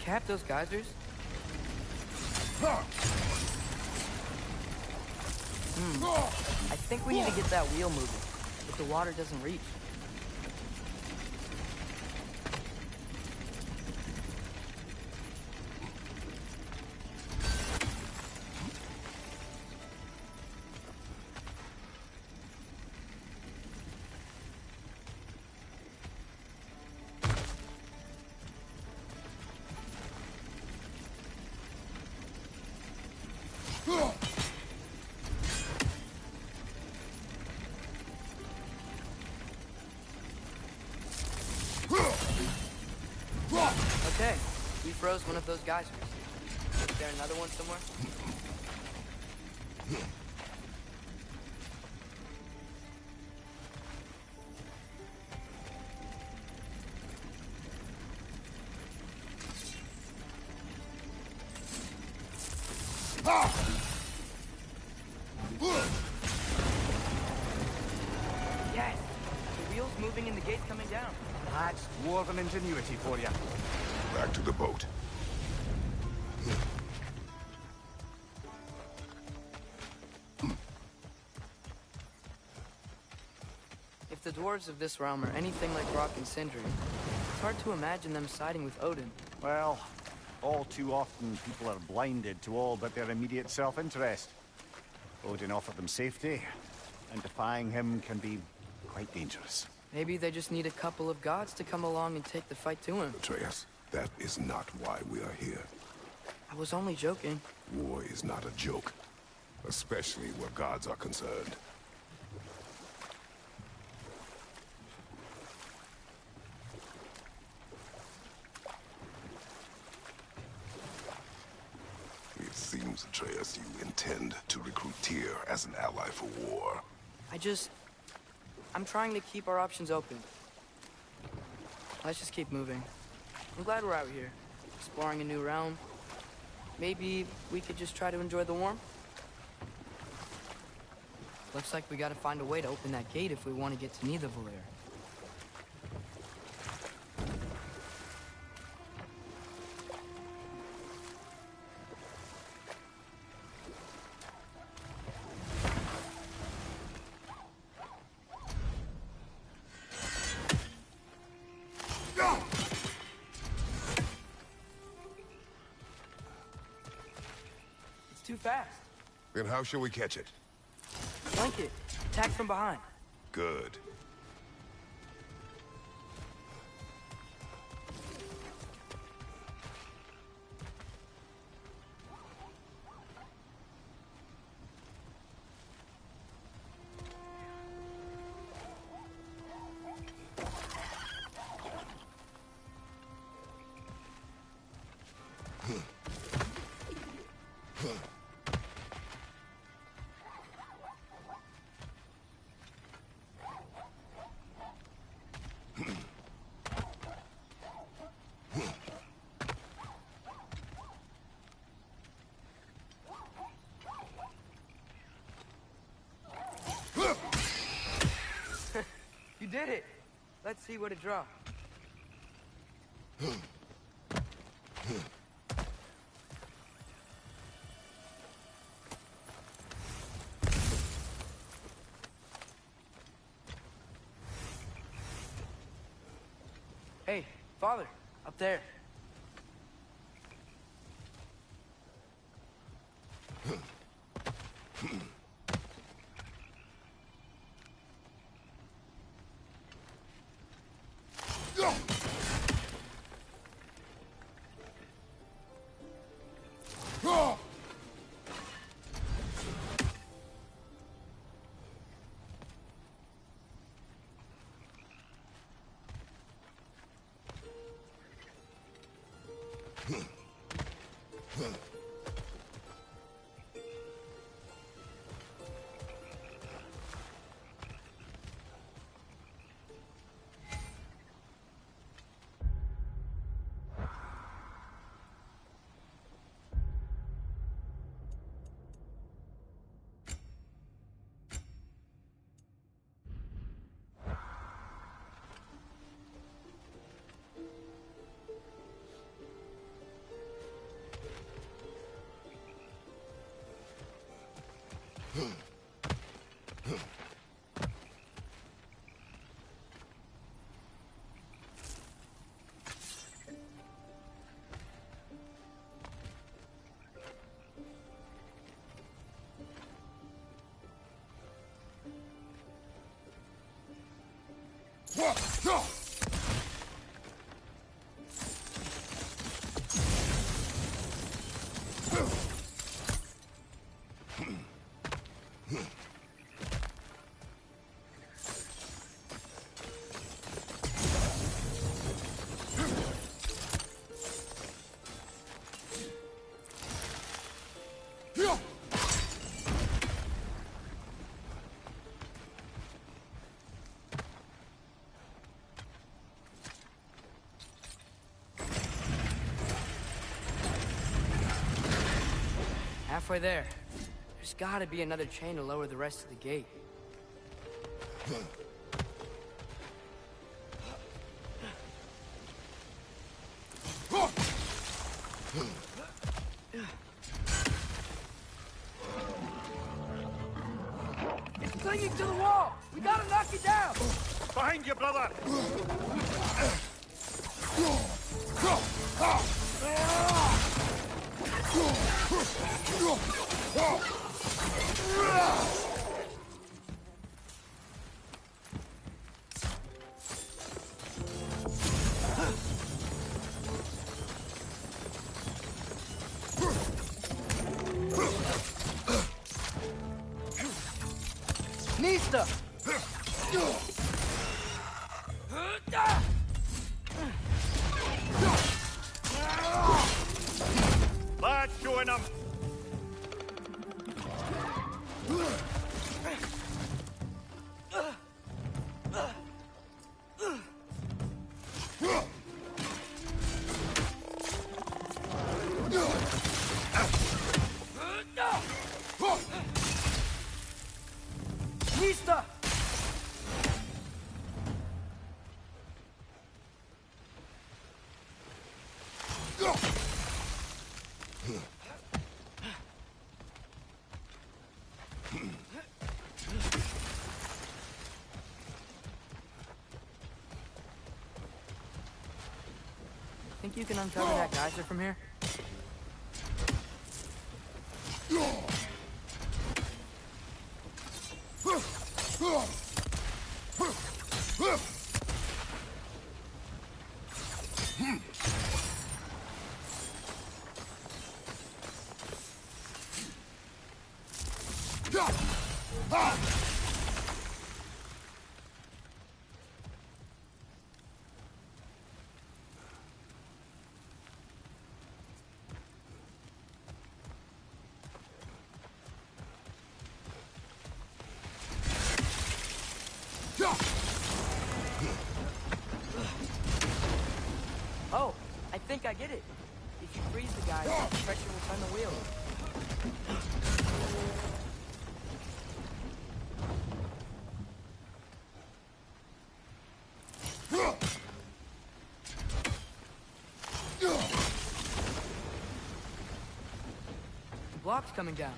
cap those geysers? I think we need to get that wheel moving, but the water doesn't reach. Okay, we froze one of those geysers. Is there another one somewhere? Yes! The wheel's moving and the gate's coming down. That's dwarven ingenuity for you. Back to the boat. If the dwarves of this realm are anything like Rock and Sindri, it's hard to imagine them siding with Odin. Well, all too often people are blinded to all but their immediate self-interest. Odin offered them safety, and defying him can be quite dangerous. Maybe they just need a couple of gods to come along and take the fight to him. Atreus, that is not why we are here. I was only joking. War is not a joke, especially where gods are concerned. It seems, Atreus, you intend to recruit Tyr as an ally for war. I'm trying to keep our options open. Let's just keep moving. I'm glad we're out here, exploring a new realm. Maybe we could just try to enjoy the warmth? Looks like we gotta find a way to open that gate if we want to get to Nidavellir. Too fast. Then how shall we catch it? Flank it. Attack from behind. Good. You did it! Let's see what it dropped. Hey, father, up there. Halfway there. There's gotta be another chain to lower the rest of the gate. It's clinging to the wall! We gotta knock it down! Behind you, brother! Nista! Lad, join him! Nista! Think you can uncover that geyser from here? Oh, I think I get it. If you freeze the guy, the pressure will turn the wheel. The block's coming down.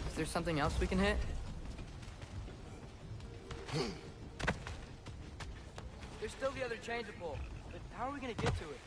Is there something else we can hit? There's still the other chain to pull, but how are we gonna get to it?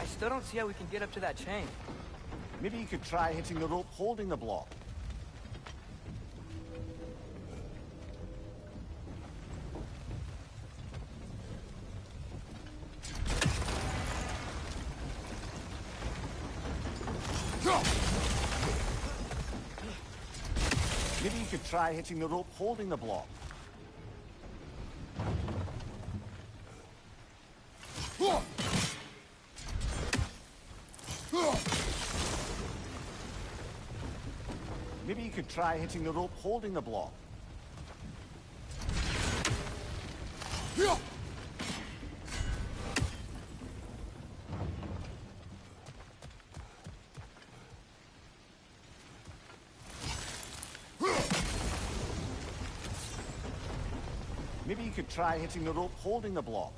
I still don't see how we can get up to that chain. Maybe you could try hitting the rope holding the block. could try hitting the rope holding the block. Maybe you could try hitting the rope holding the block. Maybe you could try hitting the rope holding the block.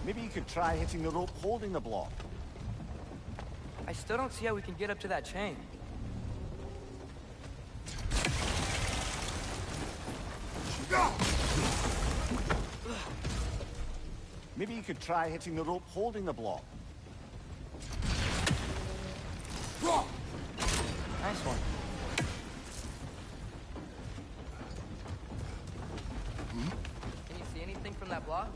Maybe you could try hitting the rope holding the block. I still don't see how we can get up to that chain. Maybe you could try hitting the rope holding the block. Nice one. Can you see anything from that block?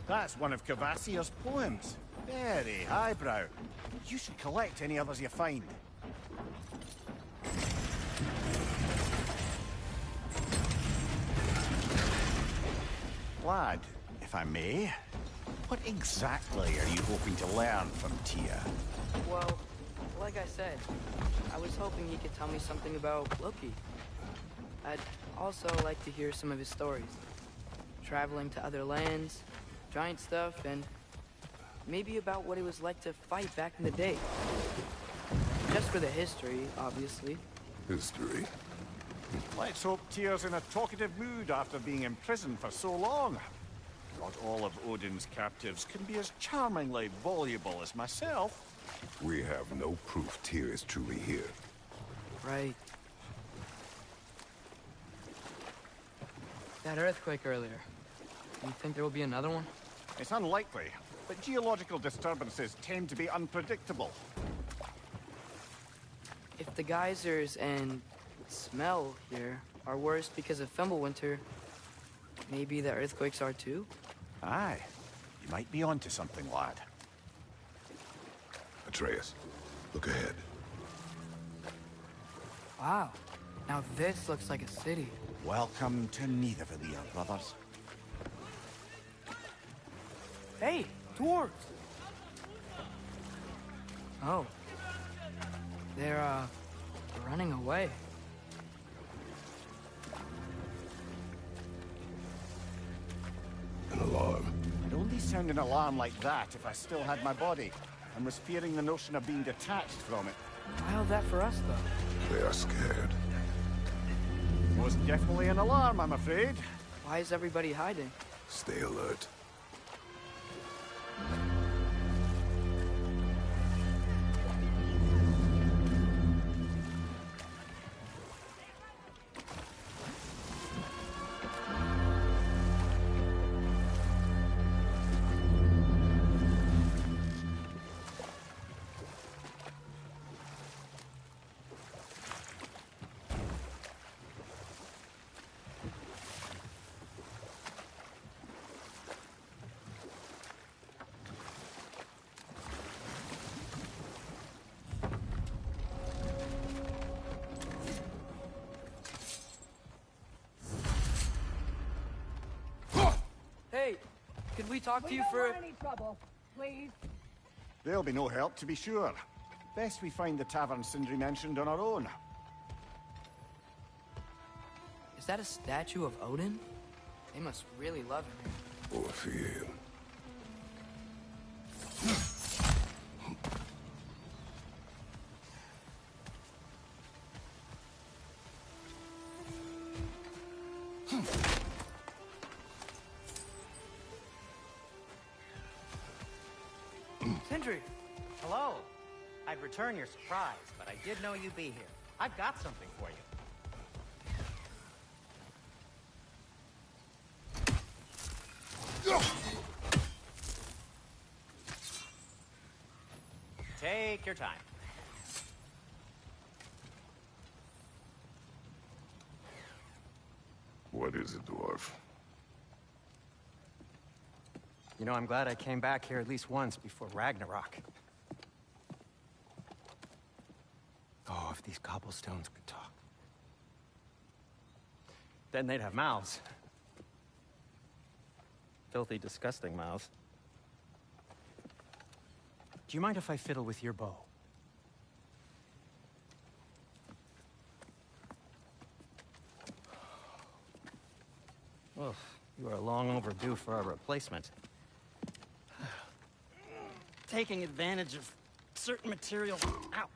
That's one of Cavassia's poems. Very highbrow. You should collect any others you find. Lad, if I may, what exactly are you hoping to learn from Tyr? Well, like I said, I was hoping he could tell me something about Loki. I'd also like to hear some of his stories. Traveling to other lands, giant stuff, and maybe about what it was like to fight back in the day. Just for the history, obviously. History? Let's hope Tyr's in a talkative mood after being imprisoned for so long. Not all of Odin's captives can be as charmingly voluble as myself. We have no proof Tyr is truly here. Right. That earthquake earlier. Do you think there will be another one? It's unlikely, but geological disturbances tend to be unpredictable. If the geysers and smell here are worse because of Fimbulwinter, maybe the earthquakes are too? Aye. You might be onto something, lad. Atreus, look ahead. Wow. Now this looks like a city. Welcome to Nidavellir, brothers. Hey, dwarves! Oh. They're, running away. An alarm. I'd only sound an alarm like that if I still had my body, and was fearing the notion of being detached from it. Wild that for us, though. They are scared. Most definitely an alarm, I'm afraid. Why is everybody hiding? Stay alert. Hey, could we talk to you for... We don't want any trouble, please. There'll be no help, to be sure. Best we find the tavern Sindri mentioned on our own. Is that a statue of Odin? They must really love him. or fear him. Sindri! Hello. I'd return your surprise, but I did know you'd be here. I've got something for you. Take your time. What is it, dwarf? You know, I'm glad I came back here at least once before Ragnarok. Oh, if these cobblestones could talk. Then they'd have mouths. Filthy, disgusting mouths. Do you mind if I fiddle with your bow? Oh, you are long overdue for a replacement. Taking advantage of certain materials. Ow!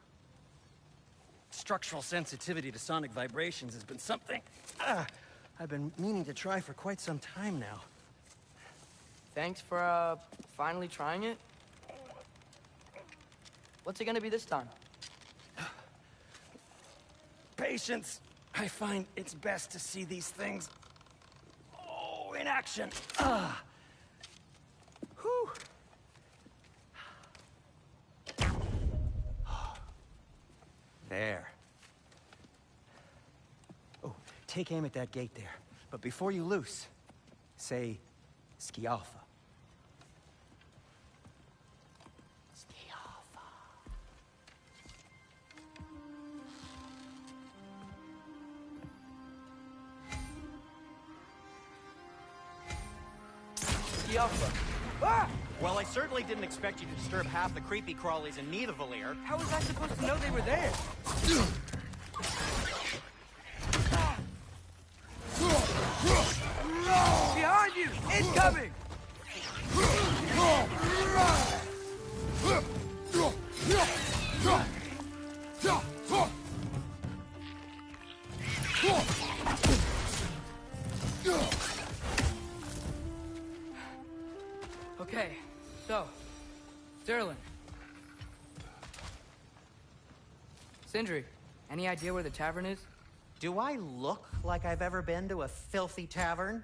Structural sensitivity to sonic vibrations has been something I've been meaning to try for quite some time now. Thanks for, finally trying it. What's it gonna be this time? Patience. I find it's best to see these things, in action. Whew. There. Oh, take aim at that gate there. But before you loose, say, Skialfa. Skialfa. Skialfa. Ah! Well, I certainly didn't expect you to disturb half the creepy crawlies in Nidavellir. How was I supposed to know they were there? Behind you! Incoming! Okay, so, Sterling. Sindri, any idea where the tavern is? Do I look like I've ever been to a filthy tavern?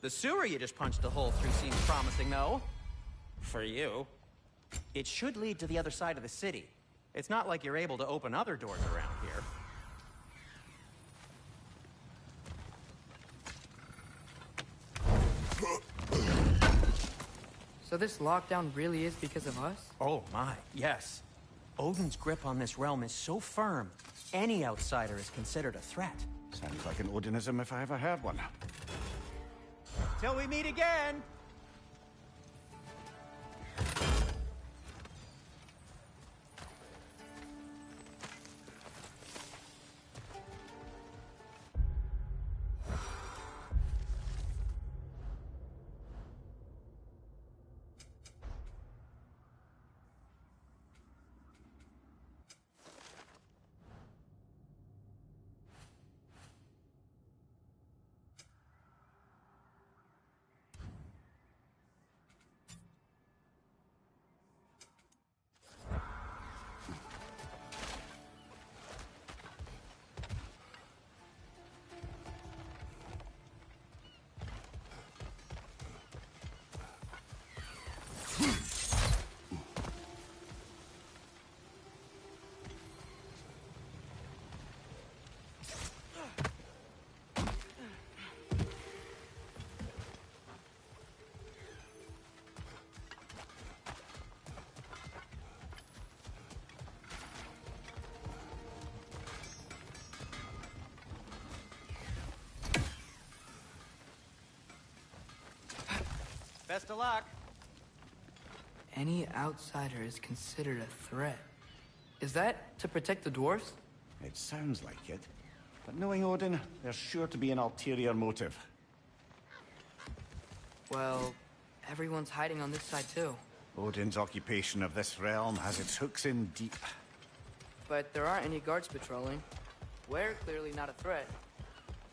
The sewer you just punched a hole through seems promising, though. For you. It should lead to the other side of the city. It's not like you're able to open other doors around here. So this lockdown really is because of us? Oh my, yes. Odin's grip on this realm is so firm, any outsider is considered a threat. Sounds like an Odinism if I ever heard one. Till we meet again! Best of luck. Any outsider is considered a threat. Is that to protect the dwarves? It sounds like it. But knowing Odin, there's sure to be an ulterior motive. Well, everyone's hiding on this side too. Odin's occupation of this realm has its hooks in deep. But there aren't any guards patrolling. We're clearly not a threat.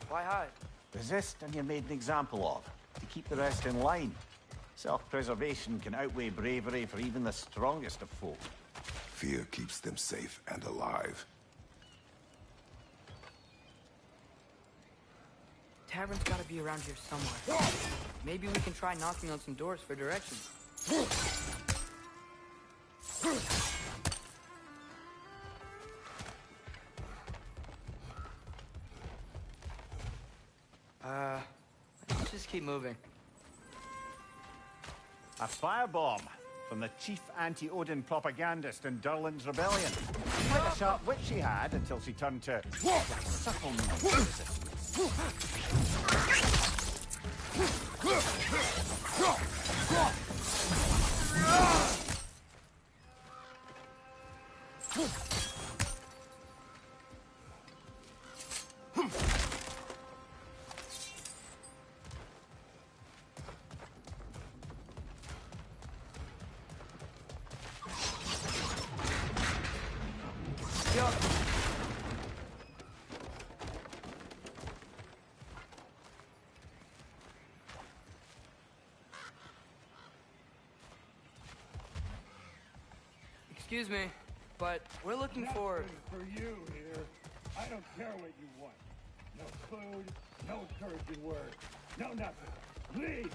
Why hide? Resist and you're made an example of, to keep the rest in line. Self-preservation can outweigh bravery for even the strongest of folk. Fear keeps them safe and alive. Tavern's gotta be around here somewhere. Maybe we can try knocking on some doors for directions. Let's just keep moving. A firebomb from the chief anti-Odin propagandist in Durlin's rebellion. Quite a sharp wit she had until she turned to subtle resistance. Excuse me, but we're looking for... For you here. I don't care what you want. No food, no encouraging words, no nothing. Leave!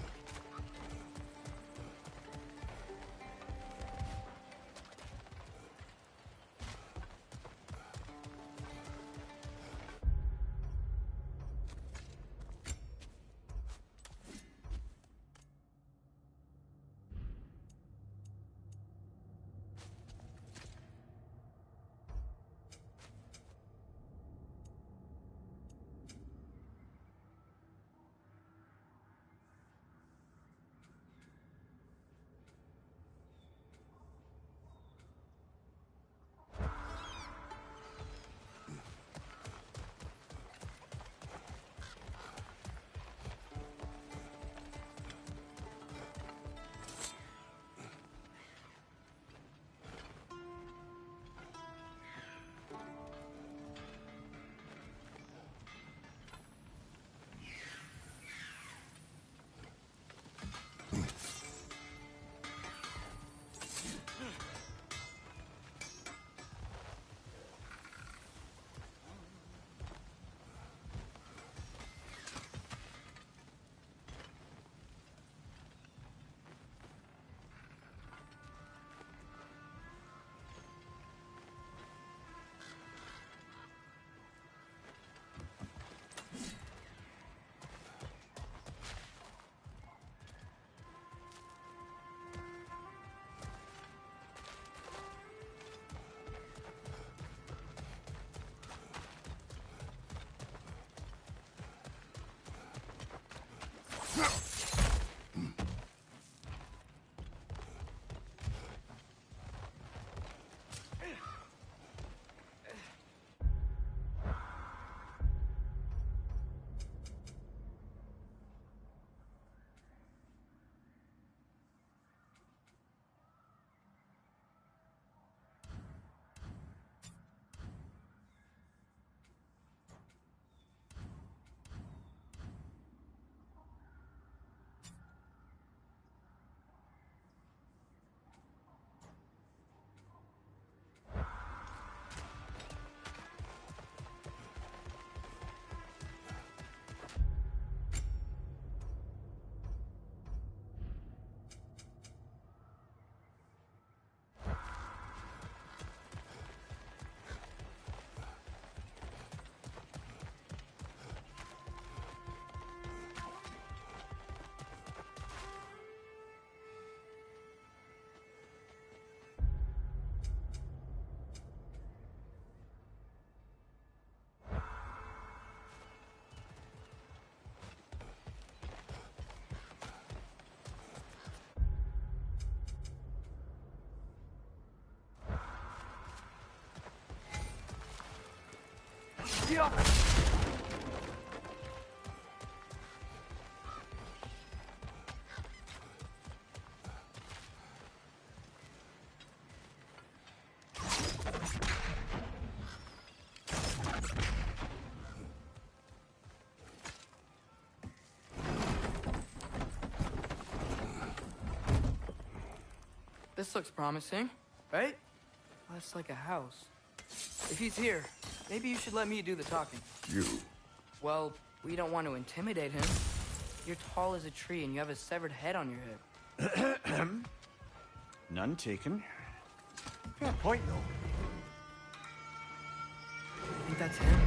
Yeah. This looks promising, right? That's like a house. If he's here, maybe you should let me do the talking. You. Well, we don't want to intimidate him. You're tall as a tree and you have a severed head on your head. None taken. Fair point, though. I think that's him.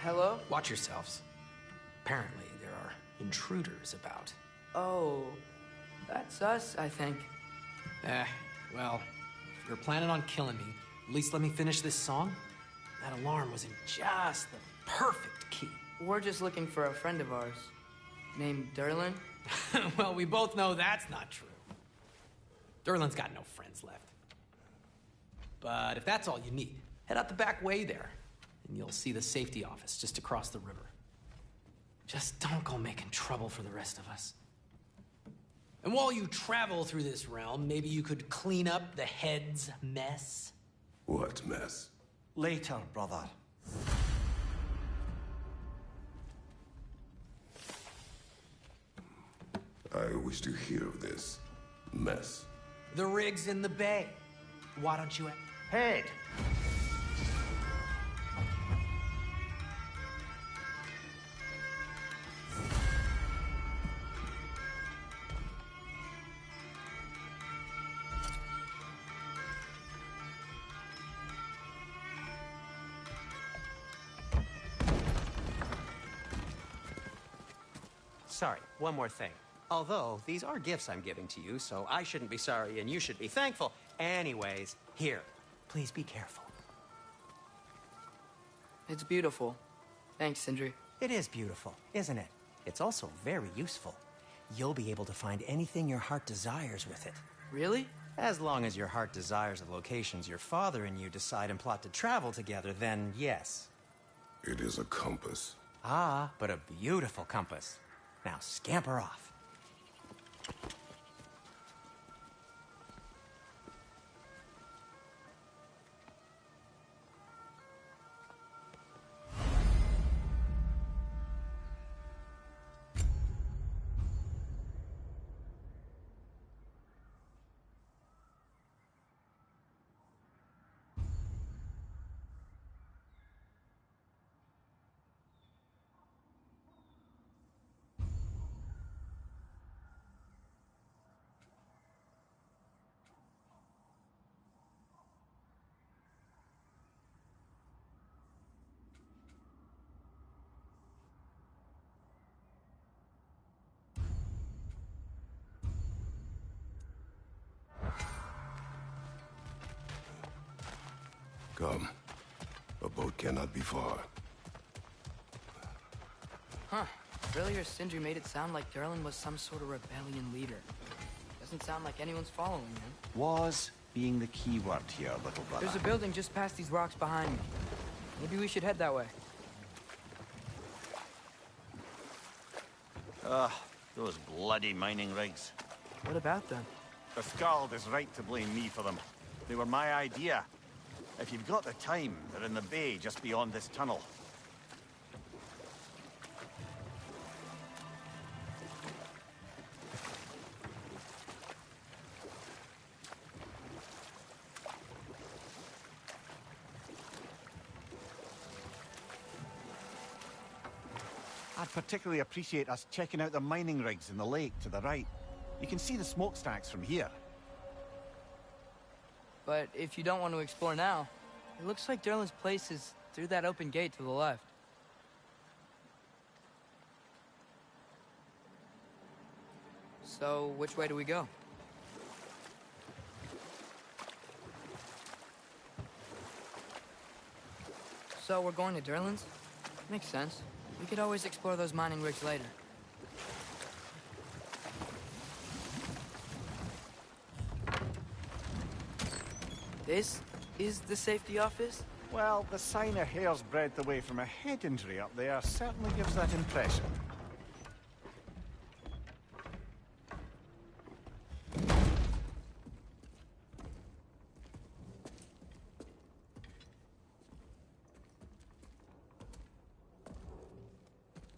Hello? Watch yourselves. Apparently, there are intruders about. Oh, that's us, I think. Well, if you're planning on killing me, at least let me finish this song. That alarm was in just the perfect key. We're just looking for a friend of ours, named Derlin. Well, we both know that's not true. Derlin's got no friends left. But if that's all you need, head out the back way there, and you'll see the safety office just across the river. Just don't go making trouble for the rest of us. And while you travel through this realm, maybe you could clean up the head's mess? What mess? Later, brother. I wish to hear of this mess. The rig's in the bay. Why don't you... Head! Sorry, one more thing. Although, these are gifts I'm giving to you, so I shouldn't be sorry and you should be thankful. Anyways, here, please be careful. It's beautiful. Thanks, Sindri. It is beautiful, isn't it? It's also very useful. You'll be able to find anything your heart desires with it. Really? As long as your heart desires the locations your father and you decide and plot to travel together, then yes. It is a compass. Ah, but a beautiful compass. Now scamper off. Come. A boat cannot be far. Huh. Earlier, Sindri made it sound like Derlin was some sort of rebellion leader. Doesn't sound like anyone's following him. Was being the key word here, little brother. There's a building just past these rocks behind me. Maybe we should head that way. Those bloody mining rigs. What about them? The Skald is right to blame me for them. They were my idea. If you've got the time, they're in the bay just beyond this tunnel. I'd particularly appreciate us checking out the mining rigs in the lake to the right. You can see the smokestacks from here. But if you don't want to explore now, it looks like Derlin's place is through that open gate to the left. So, which way do we go? So, we're going to Derlin's? Makes sense. We could always explore those mining rigs later. This is the safety office? Well, the sign a hair's breadth away from a head injury up there certainly gives that impression.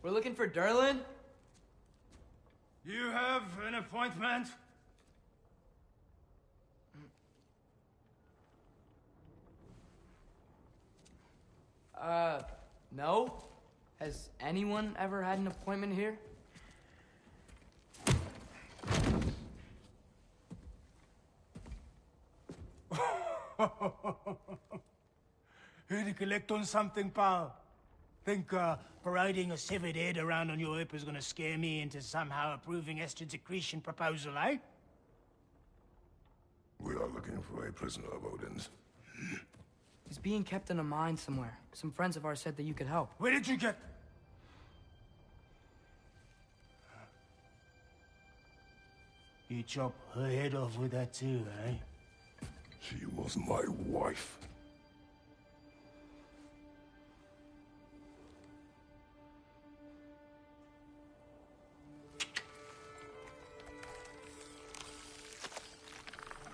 We're looking for Derlin? appointment? No? Has anyone ever had an appointment here? Here to collect on something, pal? Think, parading a severed head around on your hip is gonna scare me into somehow approving Esther's accretion proposal, eh? We are looking for a prisoner of Odin's. He's being kept in a mine somewhere. Some friends of ours said that you could help. Where did you get... You chop her head off with that too, eh? She was my wife.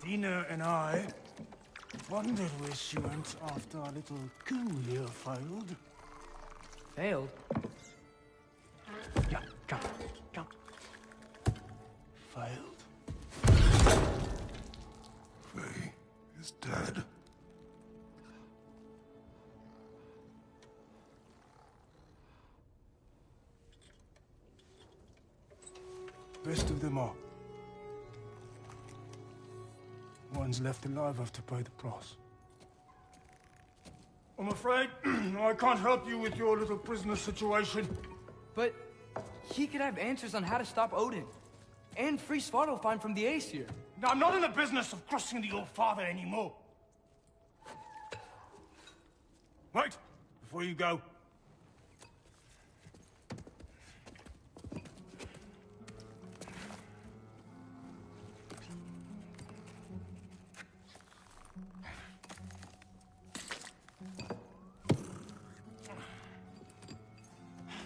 Dina and I wondered where she went after our little coup here failed. Failed? Yeah, come. Failed. Faye is dead. Best of them are. One's left alive have to pay the price. I'm afraid I can't help you with your little prisoner situation. But he could have answers on how to stop Odin. And free Svartalfheim from the Aesir. Now, I'm not in the business of crossing the old father anymore. Wait, before you go.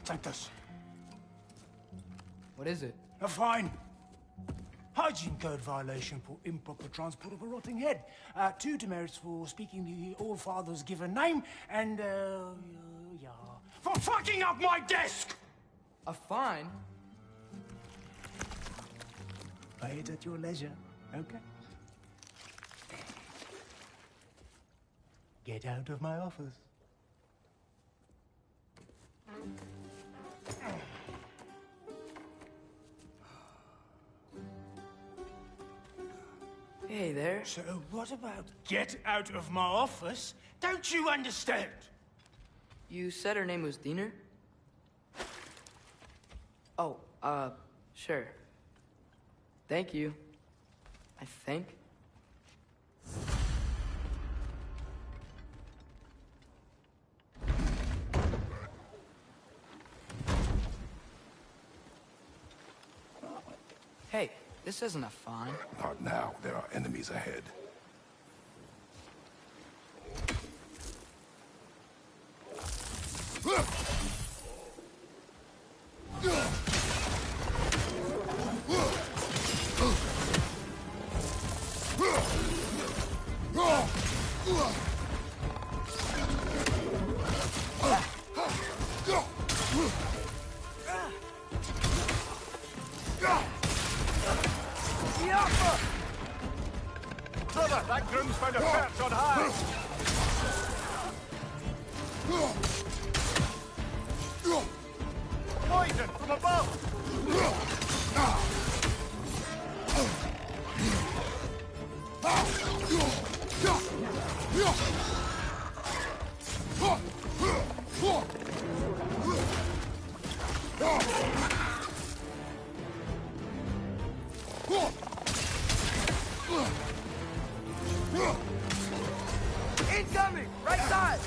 Take this. What is it? A fine. Hygiene code violation for improper transport of a rotting head. 2 demerits for speaking the All-Father's given name, and, yeah, for fucking up my desk! A fine? Pay it at your leisure, okay? Get out of my office. Hey there. So what about get out of my office? Don't you understand? You said her name was Diener? Oh, sure. Thank you. I think. Hey, this isn't a fine. Not now. There are enemies ahead. Brother, that groom's found a perch on high. Poison from above. Incoming! Right side!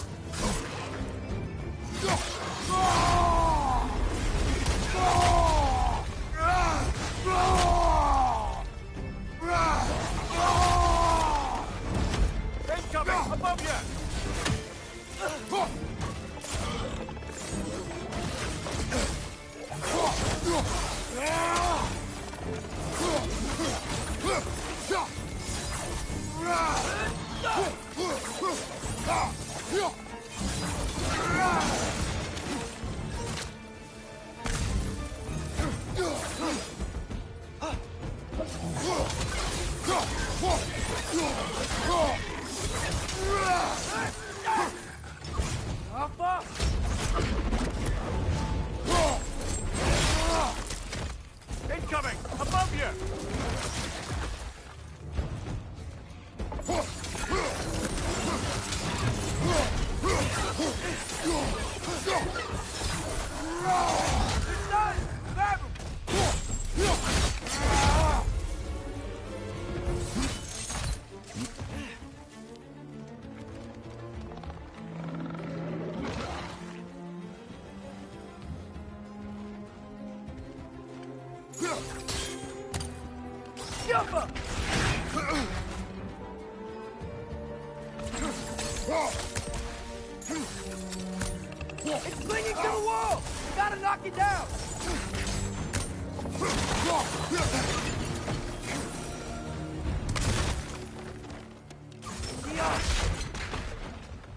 Incoming! Above you! Yeah! Incoming! Above you! It's clinging to the wall! You gotta knock it down!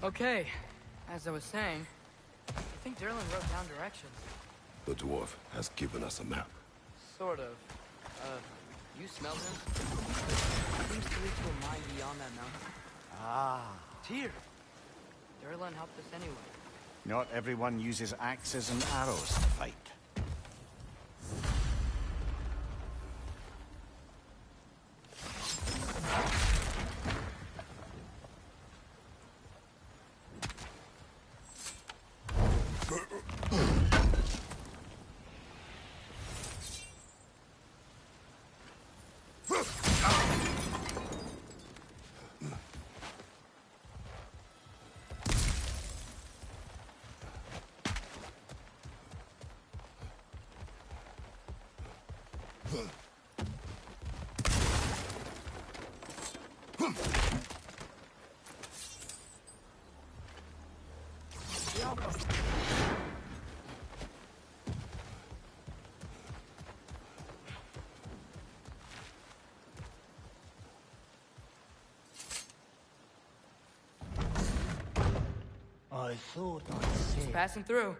Okay, as I was saying, I think Derlin wrote down directions. The dwarf has given us a map. Sort of. You smelled him? Seems to lead to a mine beyond that mountain. Ah. Tyr! Derlin helped us anyway. Not everyone uses axes and arrows to fight. I thought I'd say... Passing through.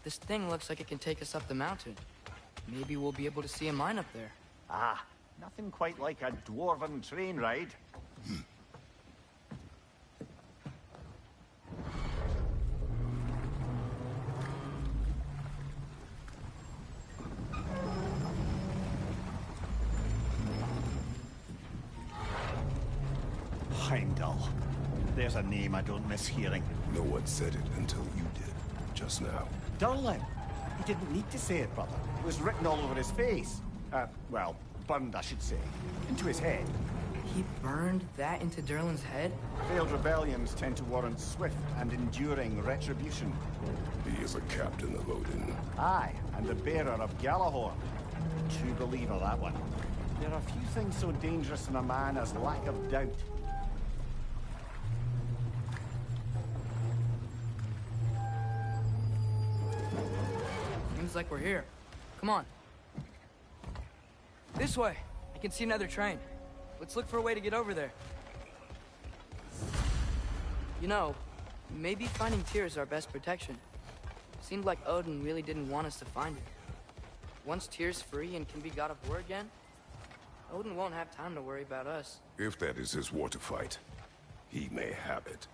This thing looks like it can take us up the mountain. Maybe we'll be able to see a mine up there. Ah, nothing quite like a dwarven train ride. Heimdall. There's a name I don't miss hearing. No one said it until you did, just now. Durlin. He didn't need to say it, brother. It was written all over his face. Well, burned, I should say. Into his head. He burned that into Durlin's head? Failed rebellions tend to warrant swift and enduring retribution. He is a captain of Odin. Aye, and the bearer of Galahorn. True believer, that one. There are few things so dangerous in a man as lack of doubt. Seems like we're here. Come on. This way. I can see another train. Let's look for a way to get over there. You know, maybe finding Tyr is our best protection. Seemed like Odin really didn't want us to find it. Once Tyr's free and can be god of war again, Odin won't have time to worry about us. If that is his war to fight, he may have it.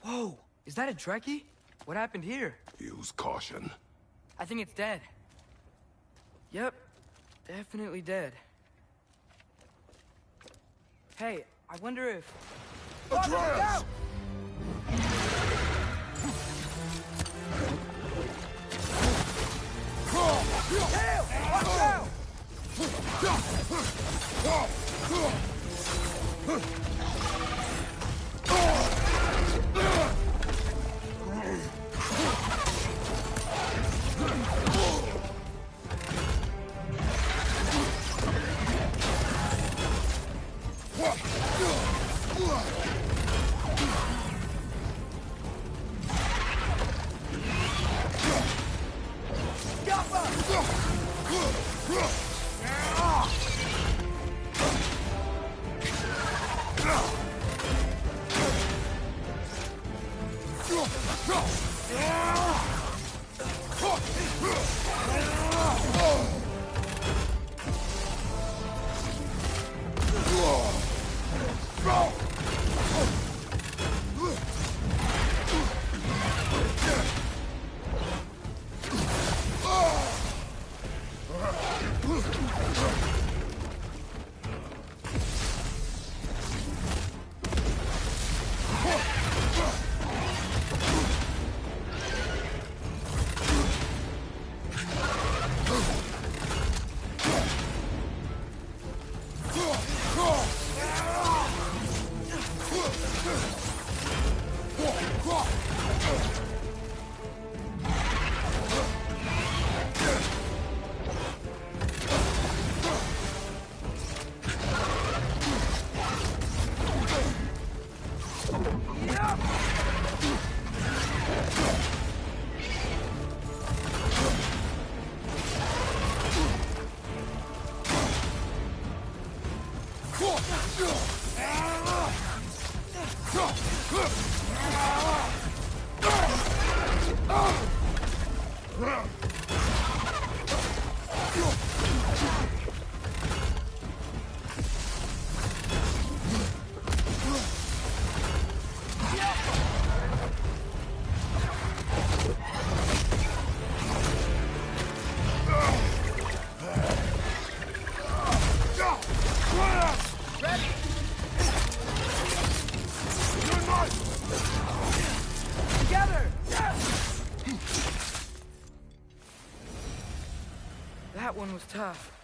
Whoa! Is that a Trekkie? What happened here? Use caution. I think it's dead. Yep. Definitely dead. Hey, I wonder if... Atreus! That one was tough.